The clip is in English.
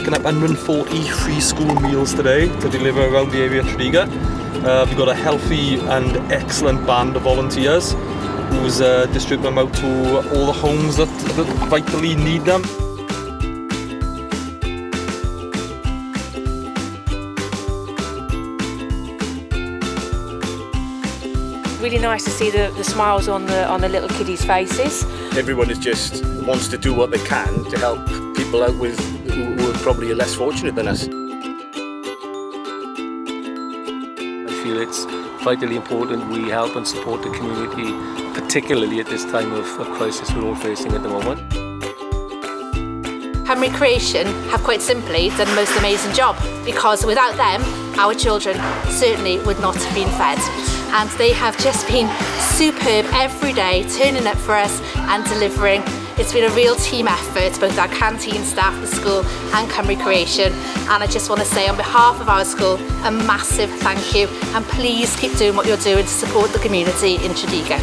picking up 140 free school meals today to deliver around the area of Tredegar. We've got a healthy and excellent band of volunteers who's distributing them out to all the homes that vitally need them. Really nice to see the smiles on the little kiddies' faces. Everyone is just wants to do what they can to help people out who are probably less fortunate than us. I feel it's vitally important we help and support the community, particularly at this time of crisis we're all facing at the moment. Cymru Creation have quite simply done the most amazing job, because without them our children certainly would not have been fed, and they have just been superb every day, turning up for us and delivering. It's been a real team effort, both our canteen staff, the school and Cymru Creation, and I just want to say on behalf of our school a massive thank you, and please keep doing what you're doing to support the community in Tredegar.